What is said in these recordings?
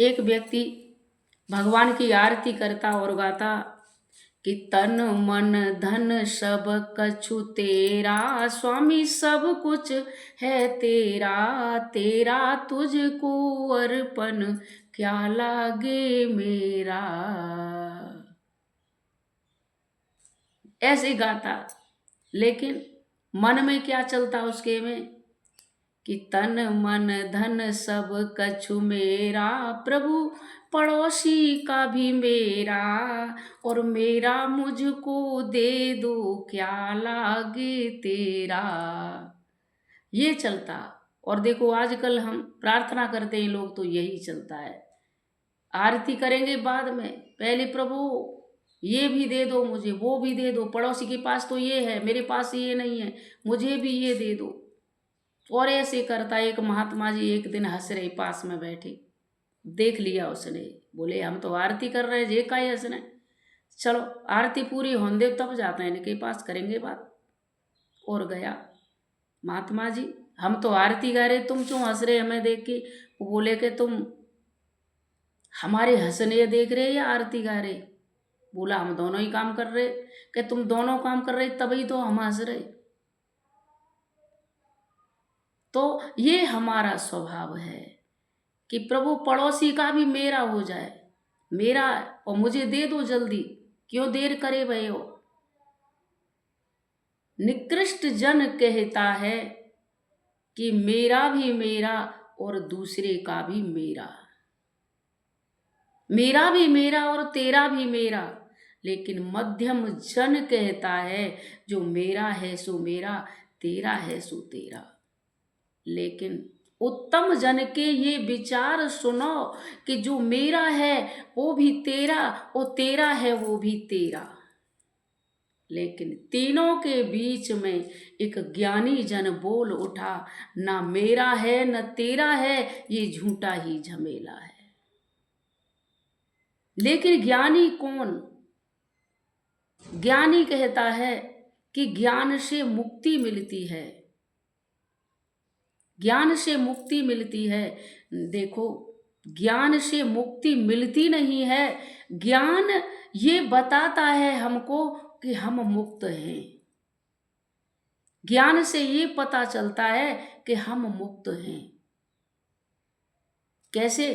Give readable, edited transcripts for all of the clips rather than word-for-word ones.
एक व्यक्ति भगवान की आरती करता और गाता कि तन मन धन सब कछु तेरा, स्वामी सब कुछ है तेरा, तेरा तुझको अर्पण क्या लागे मेरा। ऐसे गाता, लेकिन मन में क्या चलता उसके में कि तन मन धन सब कछु मेरा, प्रभु पड़ोसी का भी मेरा, और मेरा मुझको दे दो क्या लागे तेरा। ये चलता। और देखो आजकल हम प्रार्थना करते हैं लोग तो यही चलता है। आरती करेंगे बाद में, पहले प्रभु ये भी दे दो मुझे, वो भी दे दो, पड़ोसी के पास तो ये है मेरे पास ये नहीं है, मुझे भी ये दे दो। और ऐसे करता। एक महात्मा जी एक दिन हंस रहे, पास में बैठे, देख लिया उसने, बोले हम तो आरती कर रहे हैं, जे का ही हंसने, चलो आरती पूरी होने दे तब जाते हैं इनके पास, करेंगे बात। और गया, महात्मा जी हम तो आरती गा रहे, तुम क्यों हंस रहे हमें देख के। वो बोले कि तुम हमारे हंसने देख रहे या आरती गा रहे। बोला हम दोनों ही काम कर रहे। कि तुम दोनों काम कर रहे तभी तो हम हंस रहे। तो ये हमारा स्वभाव है कि प्रभु पड़ोसी का भी मेरा हो जाए, मेरा, और मुझे दे दो जल्दी, क्यों देर करे भई हो। निकृष्ट जन कहता है कि मेरा भी मेरा और दूसरे का भी मेरा, मेरा भी मेरा और तेरा भी मेरा। लेकिन मध्यम जन कहता है जो मेरा है सो मेरा, तेरा है सो तेरा। लेकिन उत्तम जन के ये विचार सुनो कि जो मेरा है वो भी तेरा, और तेरा है वो भी तेरा। लेकिन तीनों के बीच में एक ज्ञानी जन बोल उठा, ना मेरा है न तेरा है, ये झूठा ही झमेला है। लेकिन ज्ञानी कौन? ज्ञानी कहता है कि ज्ञान से मुक्ति मिलती है, ज्ञान से मुक्ति मिलती है। देखो ज्ञान से मुक्ति मिलती नहीं है, ज्ञान ये बताता है हमको कि हम मुक्त हैं। ज्ञान से ये पता चलता है कि हम मुक्त हैं। कैसे?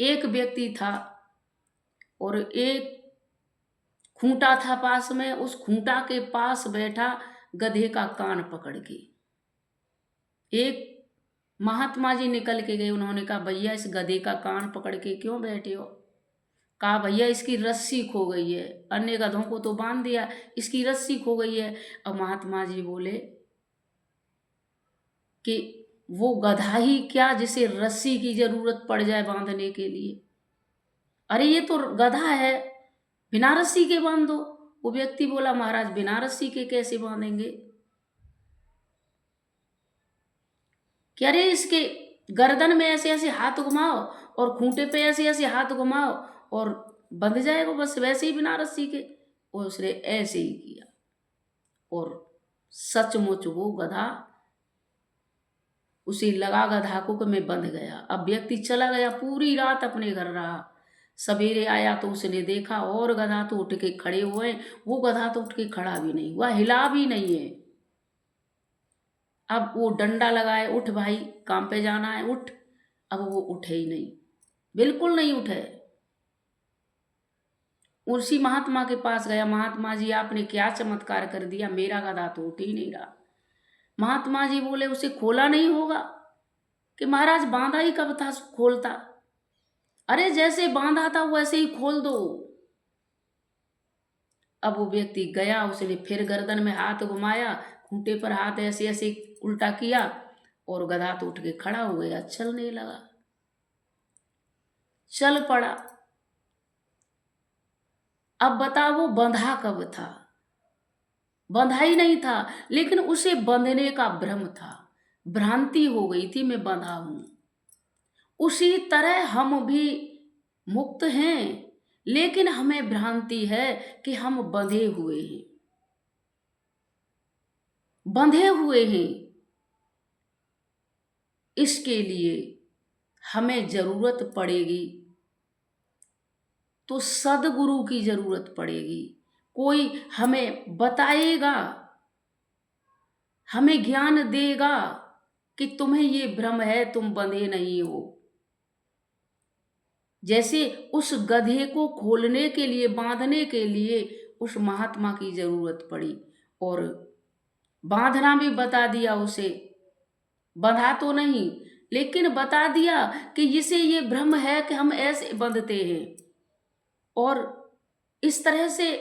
एक व्यक्ति था और एक खूंटा था पास में, उस खूंटा के पास बैठा गधे का कान पकड़ के। एक महात्मा जी निकल के गए, उन्होंने कहा भैया इस गधे का कान पकड़ के क्यों बैठे हो। कहा भैया इसकी रस्सी खो गई है, अन्य गधों को तो बांध दिया, इसकी रस्सी खो गई है। अब महात्मा जी बोले कि वो गधा ही क्या जिसे रस्सी की जरूरत पड़ जाए बांधने के लिए। अरे ये तो गधा है, बिना रस्सी के बांध दो। वो व्यक्ति बोला महाराज बिना रस्सी के कैसे बांधेंगे। कि अरे इसके गर्दन में ऐसे ऐसे हाथ घुमाओ और खूंटे पे ऐसे ऐसे हाथ घुमाओ और बंध जाएगा बस, वैसे ही बिना रस्सी के। और उसने ऐसे ही किया और सचमुच वो गधा उसे लगा गधा को कि मैं बंध गया। अब व्यक्ति चला गया, पूरी रात अपने घर रहा। सवेरे आया तो उसने देखा और गधा तो उठ के खड़े हुए, वो गधा तो उठ के खड़ा भी नहीं हुआ, हिला भी नहीं है। अब वो डंडा लगाए, उठ भाई काम पे जाना है उठ। अब वो उठे ही नहीं, बिल्कुल नहीं उठे। उसी महात्मा के पास गया, महात्मा जी आपने क्या चमत्कार कर दिया, मेरा गधा तो उठ ही नहीं रहा। महात्मा जी बोले उसे खोला नहीं होगा। कि महाराज बांधा ही कब था खोलता। अरे जैसे बांधा था वैसे ही खोल दो। अब वो व्यक्ति गया, उसने फिर गर्दन में हाथ घुमाया, खूंटे पर हाथ ऐसे ऐसे उल्टा किया और गधा तो उठ के खड़ा हो गया, चलने लगा, चल पड़ा। अब बता वो बंधा कब था? बंधा ही नहीं था, लेकिन उसे बंधने का भ्रम था, भ्रांति हो गई थी मैं बंधा हूं। उसी तरह हम भी मुक्त हैं, लेकिन हमें भ्रांति है कि हम बंधे हुए हैं, बंधे हुए हैं। इसके लिए हमें जरूरत पड़ेगी तो सदगुरु की जरूरत पड़ेगी। कोई हमें बताएगा, हमें ज्ञान देगा कि तुम्हें ये भ्रम है, तुम बंधे नहीं हो। जैसे उस गधे को खोलने के लिए, बांधने के लिए उस महात्मा की जरूरत पड़ी, और बांधना भी बता दिया उसे। बंधा तो नहीं, लेकिन बता दिया कि इसे ये भ्रम है कि हम ऐसे बंधते हैं, और इस तरह से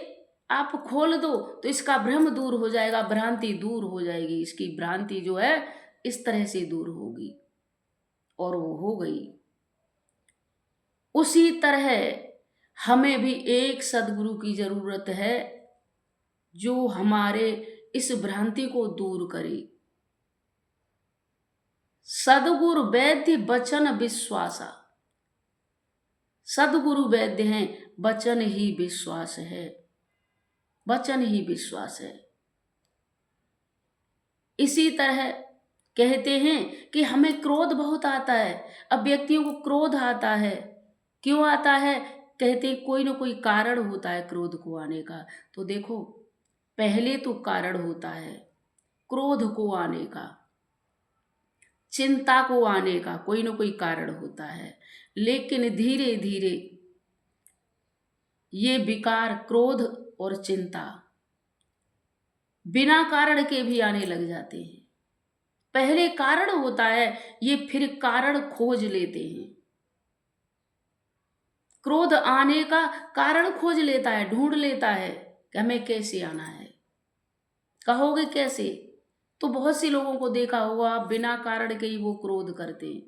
आप खोल दो तो इसका भ्रम दूर हो जाएगा, भ्रांति दूर हो जाएगी, इसकी भ्रांति जो है इस तरह से दूर होगी। और वो हो गई। उसी तरह हमें भी एक सदगुरु की जरूरत है जो हमारे इस भ्रांति को दूर करे। सदगुरु वैद्य वचन विश्वासा। सदगुरु वैद्य हैं, वचन ही विश्वास है, वचन ही विश्वास है। इसी तरह कहते हैं कि हमें क्रोध बहुत आता है। अब व्यक्तियों को क्रोध आता है, क्यों आता है? कहते कोई ना कोई कारण होता है क्रोध को आने का। तो देखो, पहले तो कारण होता है क्रोध को आने का, चिंता को आने का, कोई ना कोई कारण होता है। लेकिन धीरे धीरे ये विकार, क्रोध और चिंता बिना कारण के भी आने लग जाते हैं। पहले कारण होता है, ये फिर कारण खोज लेते हैं। क्रोध आने का कारण खोज लेता है, ढूंढ लेता है कि हमें कैसे आना है। कहोगे कैसे? तो बहुत सी लोगों को देखा होगा, बिना कारण के ही वो क्रोध करते हैं,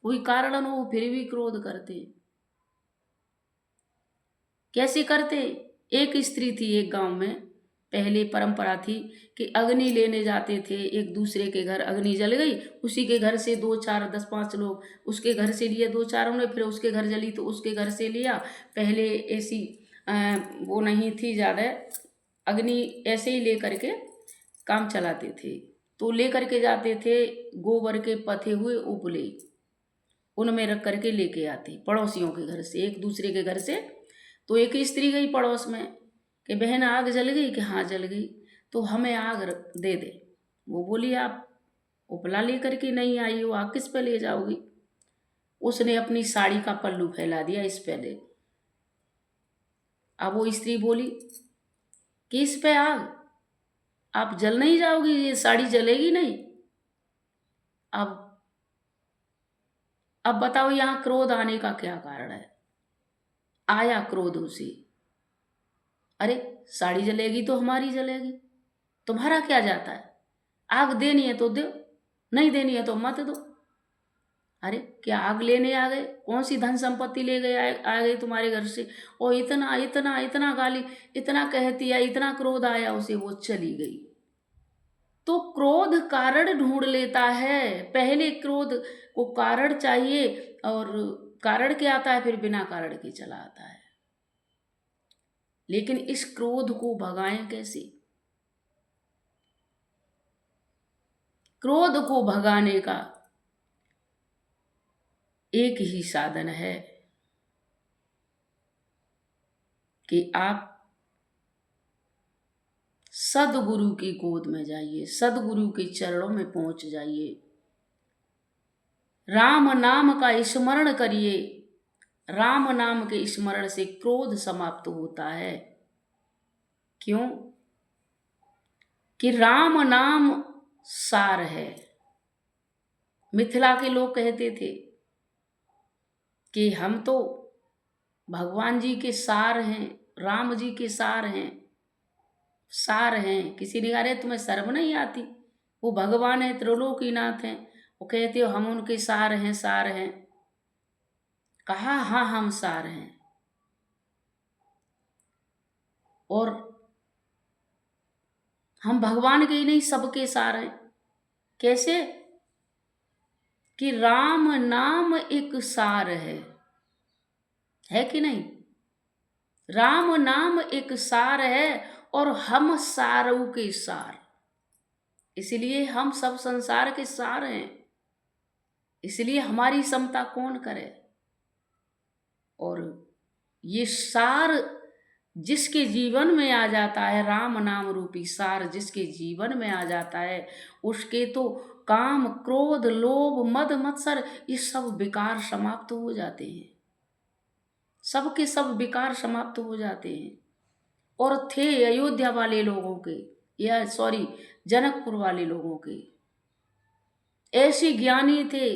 कोई कारण न हो फिर भी क्रोध करते। कैसे करते? एक स्त्री थी एक गांव में, पहले परंपरा थी कि अग्नि लेने जाते थे एक दूसरे के घर। अग्नि जल गई, उसी के घर से 2 4 10 5 लोग उसके घर से लिए, 2 4 ने, फिर उसके घर जली तो उसके घर से लिया। पहले ऐसी वो नहीं थी ज़्यादा, अग्नि ऐसे ही ले करके काम चलाते थे। तो ले करके जाते थे गोबर के पथे हुए उपले, उनमें रख करके लेके आते पड़ोसियों के घर से, एक दूसरे के घर से। तो एक स्त्री गई पड़ोस में कि बहन आग जल गई, कि हाँ जल गई, तो हमें आग दे दे। वो बोली आप उपला लेकर के नहीं आई हो, आग किस पे ले जाओगी? उसने अपनी साड़ी का पल्लू फैला दिया इस पे ले। अब वो स्त्री बोली कि इस पे आग, आप जल नहीं जाओगी, ये साड़ी जलेगी नहीं। अब बताओ यहाँ क्रोध आने का क्या कारण है? आया क्रोध उसे, अरे साड़ी जलेगी तो हमारी जलेगी, तुम्हारा क्या जाता है? आग देनी है तो दो, नहीं देनी है तो मत दो। अरे क्या आग लेने आ गए? कौन सी धन संपत्ति ले गए, आ गए तुम्हारे घर से? और इतना इतना इतना गाली, इतना कहती है, इतना क्रोध आया उसे, वो चली गई। तो क्रोध कारण ढूंढ लेता है। पहले क्रोध को कारण चाहिए, और कारण क्या आता है फिर बिना कारण के चला आता है। लेकिन इस क्रोध को भगाएं कैसे? क्रोध को भगाने का एक ही साधन है कि आप सदगुरु की गोद में जाइए, सदगुरु के चरणों में पहुंच जाइए, राम नाम का स्मरण करिए। राम नाम के स्मरण से क्रोध समाप्त होता है। क्यों? कि राम नाम सार है। मिथिला के लोग कहते थे कि हम तो भगवान जी के सार हैं, राम जी के सार हैं, सार हैं। किसी ने कहा अरे तुम्हें शर्म नहीं आती, वो भगवान है, त्रिलोकीनाथ हैं, वो कहते हो हम उनके सार हैं, सार हैं। कहा हाँ हम सार हैं, और हम भगवान के ही नहीं सबके सार हैं। कैसे? कि राम नाम एक सार है कि नहीं? राम नाम एक सार है, और हम सारों के सार, इसलिए हम सब संसार के सार हैं। इसलिए हमारी समता कौन करे। और ये सार जिसके जीवन में आ जाता है, राम नाम रूपी सार जिसके जीवन में आ जाता है, उसके तो काम क्रोध लोभ मद मत्सर ये सब विकार समाप्त हो जाते हैं। सबके सब विकार समाप्त हो जाते हैं। और थे अयोध्या वाले लोगों के, या सॉरी जनकपुर वाले लोगों के, ऐसे ज्ञानी थे,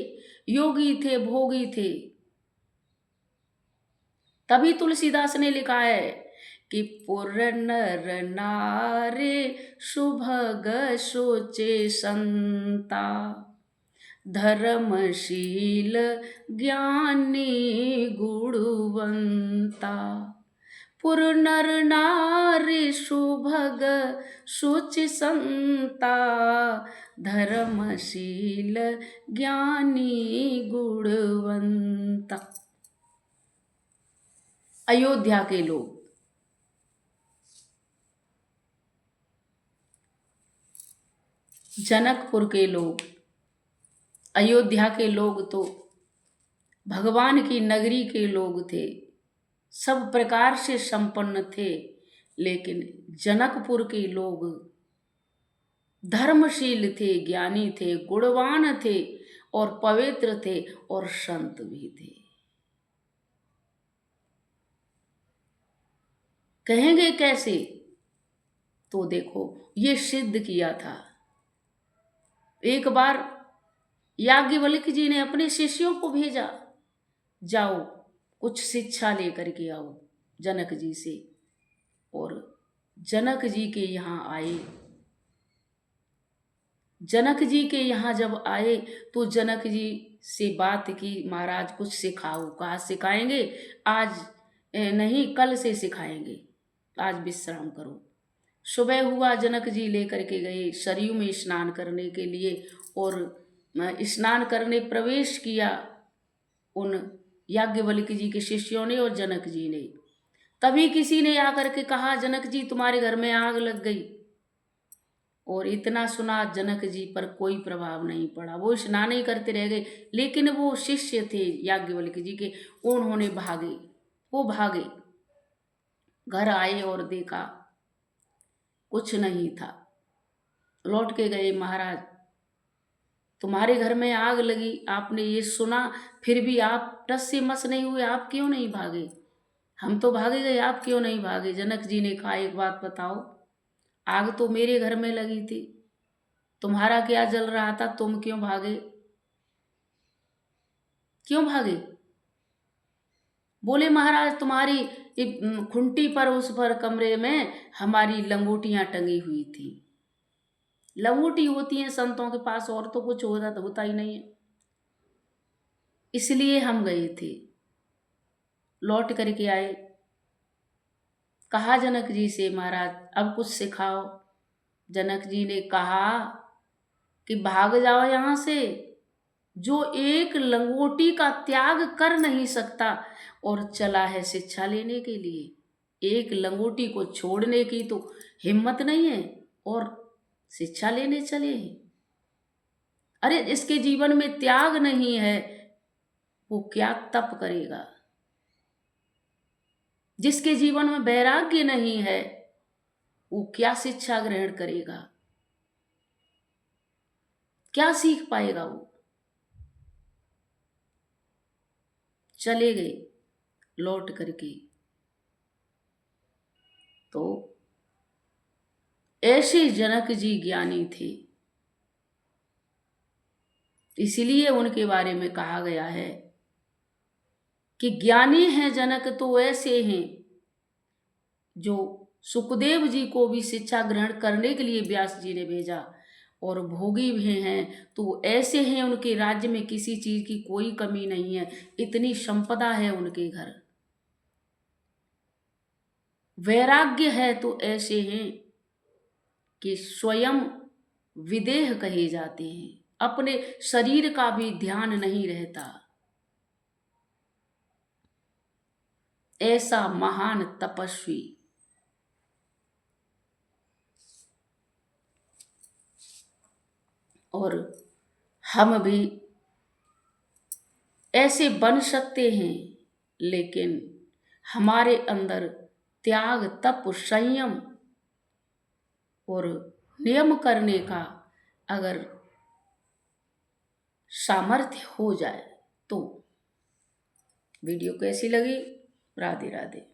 योगी थे, भोगी थे। तभी तुलसीदास ने लिखा है कि पुर नर नारे सुभग सोचे संता, धर्मशील ज्ञानी गुणवंता। पुर नर नारी सुभग सुचि संता, धर्मशील ज्ञानी गुणवंता। अयोध्या के लोग, जनकपुर के लोग, अयोध्या के लोग तो भगवान की नगरी के लोग थे, सब प्रकार से संपन्न थे। लेकिन जनकपुर के लोग धर्मशील थे, ज्ञानी थे, गुणवान थे और पवित्र थे और संत भी थे। कहेंगे कैसे? तो देखो ये सिद्ध किया था। एक बार याज्ञवल्क्य जी ने अपने शिष्यों को भेजा, जाओ कुछ शिक्षा लेकर के आओ जनक जी से। और जनक जी के यहाँ आए। जनक जी के यहाँ जब आए तो जनक जी से बात की, महाराज कुछ सिखाओ। कहा सिखाएंगे, आज नहीं कल से सिखाएंगे, आज विश्राम करो। सुबह हुआ, जनक जी लेकर के गए सरयू में स्नान करने के लिए, और स्नान करने प्रवेश किया उन याज्ञवल्क्य जी के शिष्यों ने और जनक जी ने। तभी किसी ने आकर के कहा, जनक जी तुम्हारे घर में आग लग गई। और इतना सुना, जनक जी पर कोई प्रभाव नहीं पड़ा, वो स्नान ही करते रह गए। लेकिन वो शिष्य थे याज्ञवल्क्य जी के, उन्होंने भागे, वो भागे, घर आए और देखा कुछ नहीं था। लौट के गए, महाराज तुम्हारे घर में आग लगी, आपने ये सुना, फिर भी आप टस से मस नहीं हुए, आप क्यों नहीं भागे? हम तो भागे गए, आप क्यों नहीं भागे? जनक जी ने कहा, एक बात बताओ, आग तो मेरे घर में लगी थी, तुम्हारा क्या जल रहा था, तुम क्यों भागे? क्यों भागे? बोले महाराज तुम्हारी खुंटी पर, उस पर कमरे में हमारी लंगोटियां टंगी हुई थी। लंगोटी होती हैं संतों के पास, और तो कुछ होता ही नहीं है, इसलिए हम गए थे। लौट करके आए, कहा जनक जी से, महाराज अब कुछ सिखाओ। जनक जी ने कहा कि भाग जाओ यहाँ से, जो एक लंगोटी का त्याग कर नहीं सकता और चला है शिक्षा लेने के लिए, एक लंगोटी को छोड़ने की तो हिम्मत नहीं है और शिक्षा लेने चले हैं। अरे इसके जीवन में त्याग नहीं है, वो क्या तप करेगा? जिसके जीवन में वैराग्य नहीं है, वो क्या शिक्षा ग्रहण करेगा? क्या सीख पाएगा वो? चले गए लौट करके। तो ऐसे जनक जी ज्ञानी थे, इसीलिए उनके बारे में कहा गया है कि ज्ञानी हैं जनक तो ऐसे हैं जो सुखदेव जी को भी शिक्षा ग्रहण करने के लिए व्यास जी ने भेजा, और भोगी भी हैं तो ऐसे हैं उनके राज्य में किसी चीज की कोई कमी नहीं है, इतनी संपदा है उनके घर। वैराग्य है तो ऐसे हैं कि स्वयं विदेह कहे जाते हैं, अपने शरीर का भी ध्यान नहीं रहता। ऐसा महान तपस्वी। और हम भी ऐसे बन सकते हैं, लेकिन हमारे अंदर त्याग, तप, संयम और नियम करने का अगर सामर्थ्य हो जाए तो। वीडियो कैसी लगी? राधे राधे।